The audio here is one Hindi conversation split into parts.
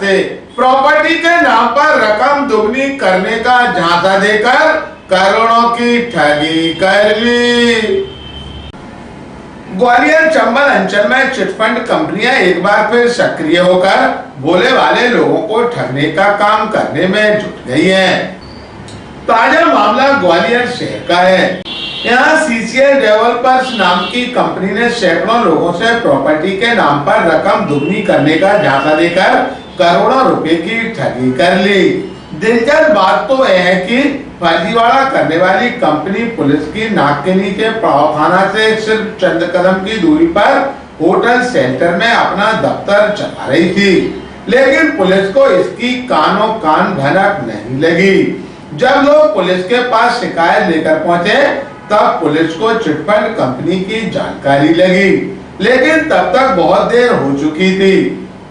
से प्रॉपर्टी के नाम पर रकम दुगनी करने का झांसा देकर करोड़ों की ठगी कर ली। ग्वालियर चंबल अंचल में चिटफंड कंपनियां एक बार फिर सक्रिय होकर भोले वाले लोगों को ठगने का काम करने में जुट गई हैं। ताजा मामला ग्वालियर शहर का है। यहाँ सीसीएल डेवलपर्स नाम की कंपनी ने सैकड़ों लोगों से प्रॉपर्टी के नाम पर रकम दुगनी करने का झांसा देकर करोड़ों रुपए की ठगी कर ली। दिलचस्प बात तो यह है कि फर्जीवाड़ा करने वाली कंपनी पुलिस की नाक के नीचे पड़ाव थाना से सिर्फ चंद कदम की दूरी पर होटल सेंटर में अपना दफ्तर चला रही थी, लेकिन पुलिस को इसकी कानों कान भनक नहीं लगी। जब लोग पुलिस के पास शिकायत लेकर पहुंचे तब पुलिस को चिटफंड कंपनी की जानकारी लगी, लेकिन तब तक बहुत देर हो चुकी थी।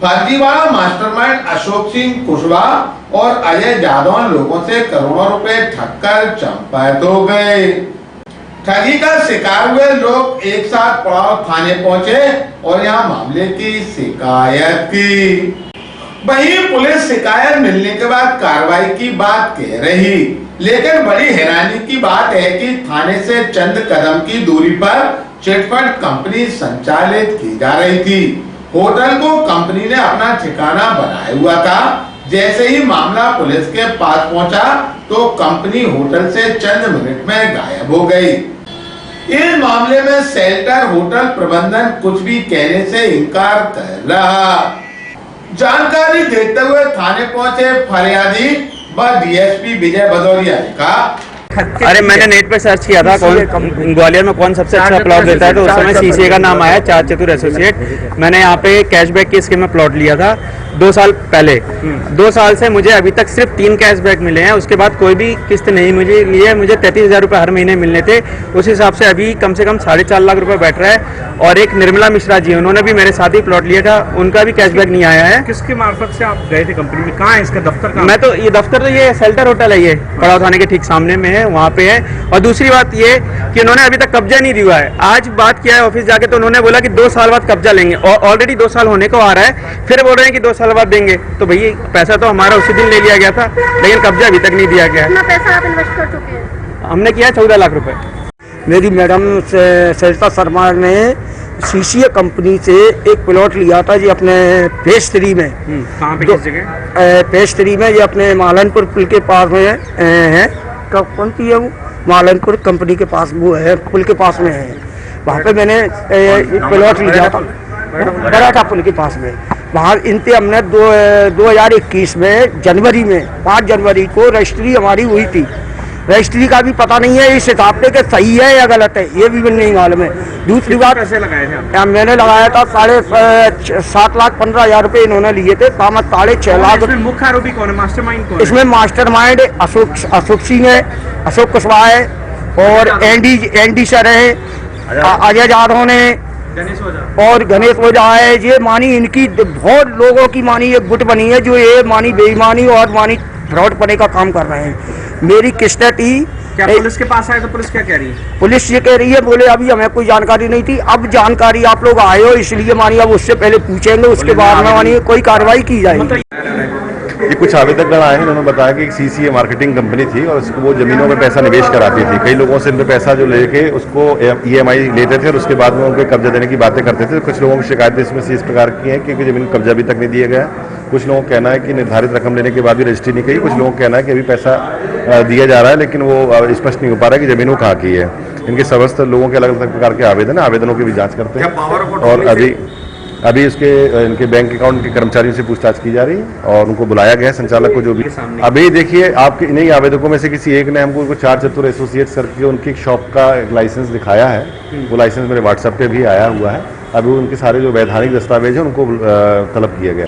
फर्जीवाड़ा मास्टरमाइंड अशोक सिंह कुशवाहा और अजय जादौन लोगों से करोड़ों रुपए ठगकर चंपत हो गए। ठगी का शिकार हुए लोग एक साथ पड़ाव थाने पहुंचे और यहां मामले की शिकायत की। वहीं पुलिस शिकायत मिलने के बाद कार्रवाई की बात कह रही, लेकिन बड़ी हैरानी की बात है कि थाने से चंद कदम की दूरी पर चिटफंड कंपनी संचालित की जा रही थी। होटल को कंपनी ने अपना ठिकाना बनाया हुआ था। जैसे ही मामला पुलिस के पास पहुंचा तो कंपनी होटल से चंद मिनट में गायब हो गई। इस मामले में शेल्टर होटल प्रबंधन कुछ भी कहने से इनकार कर रहा। जानकारी देते हुए थाने पहुंचे फरियादी व डीएसपी विजय भदौरिया ने कहा, अरे मैंने नेट पे सर्च किया था ग्वालियर में कौन सबसे अच्छा प्लॉट देता है, तो उस समय सीसीए का नाम आया, चार चतुर एसोसिएट। मैंने यहाँ पे कैशबैक की स्कीम में प्लॉट लिया था 2 साल पहले। 2 साल से मुझे अभी तक सिर्फ 3 कैशबैक मिले हैं, उसके बाद कोई भी किस्त नहीं मुझे लिए। मुझे 33,000 रुपये हर महीने मिलने थे, उस हिसाब से अभी कम से कम 4.5 लाख रुपए बैठ रहा है। और एक निर्मला मिश्रा जी, उन्होंने भी मेरे साथ ही प्लॉट लिया था, उनका भी कैशबैक नहीं आया है। किसके मार्फत से आप गए थे कंपनी में? कहाँ है इसका दफ्तर? मैं तो ये दफ्तर तो ये शेल्टर होटल है, ये पड़ाव थाने के ठीक सामने में है, वहाँ पे है। और दूसरी बात ये कि उन्होंने अभी तक कब्जा नहीं दिया है। आज बात किया है ऑफिस जाके तो उन्होंने बोला कि 2 साल बाद कब्जा लेंगे, और ऑलरेडी 2 साल होने को आ रहा है, फिर बोल रहे हैं कि 2 साल बाद देंगे। तो भैया पैसा तो हमारा उसी दिन ले लिया गया था, लेकिन कब्जा अभी तक नहीं दिया गया है। कितना पैसा आप इन्वेस्ट कर चुके हैं? हमने किया 14 लाख रुपए। मेरी मैडम सरिता शर्मा ने सीसीए कंपनी से एक प्लॉट लिया था जी अपने फेज 3 में। कहाँ पे? किस जगह? फेज 3 में, ये अपने मालनपुर पुल के पास में है। कौन सी है वो? मालनपुर कंपनी के पास वो है, पुल के पास में है। वहाँ पे मैंने एक प्लॉट लिया था, बराठा पुल के पास में। वहाँ इनसे हमने 2021 में जनवरी में 5 जनवरी को रजिस्ट्री हमारी हुई थी। रजिस्ट्री का भी पता नहीं है इस हिसाब से कि सही है या गलत है, ये भी नहीं मालूम है। दूसरी बात, पैसे लगाए थे? मैंने लगाया था 7,15,000 रुपये इन्होंने लिए थे, 6.5 लाख। इसमें मुख्य आरोपी कौन है? मास्टरमाइंड कौन है? इसमें मास्टरमाइंड अशोक सिंह है, अशोक कुशवाहा है, और एनडी सर है, अजय जादव ने, और गणेश ओझा है। ये मानी इनकी बहुत लोगों की मानी एक गुट बनी है जो ये मानी बेईमानी और मानी फ्रॉड पने का काम कर रहे हैं। मेरी किस्त थी। क्या पुलिस के पास आए तो पुलिस क्या कह रही है? पुलिस ये कह रही है, बोले अभी हमें कोई जानकारी नहीं थी, अब जानकारी आप लोग आए हो इसलिए मानिए अब उससे पहले पूछेंगे, उसके बाद में मानिए कोई कार्रवाई की जाएगी। ये कुछ आवेदकगण आए हैं, उन्होंने बताया कि एक सीसीए मार्केटिंग कंपनी थी और उसको वो जमीनों में पैसा निवेश कराती थी। कई लोगों से इन पे पैसा जो लेके उसको ईएमआई लेते थे और उसके बाद में उनके कब्जा देने की बातें करते थे। कुछ लोगों की शिकायतें इसमें से इस प्रकार की हैं कि जमीन कब्जा अभी तक नहीं दिया गया। कुछ लोगों का कहना है कि निर्धारित रकम लेने के बाद भी रजिस्ट्री नहीं की। कुछ लोगों का कहना है कि अभी पैसा दिया जा रहा है, लेकिन वो स्पष्ट नहीं हो पा रहा है कि जमीन वो कहाँ की है। इनके समस्त लोगों के अलग अलग प्रकार के आवेदन है, आवेदनों की भी जाँच करते हैं। और अभी इसके इनके बैंक अकाउंट के कर्मचारियों से पूछताछ की जा रही है और उनको बुलाया गया है, संचालक को। जो भी अभी देखिए, आपके इन्हीं आवेदकों में से किसी एक ने हमको 4 चतुर एसोसिएट्स करके उनकी एक शॉप का एक लाइसेंस दिखाया है। वो लाइसेंस मेरे व्हाट्सएप पे भी आया हुआ है। अभी उनके सारे जो वैधानिक दस्तावेज हैं उनको तलब किया गया।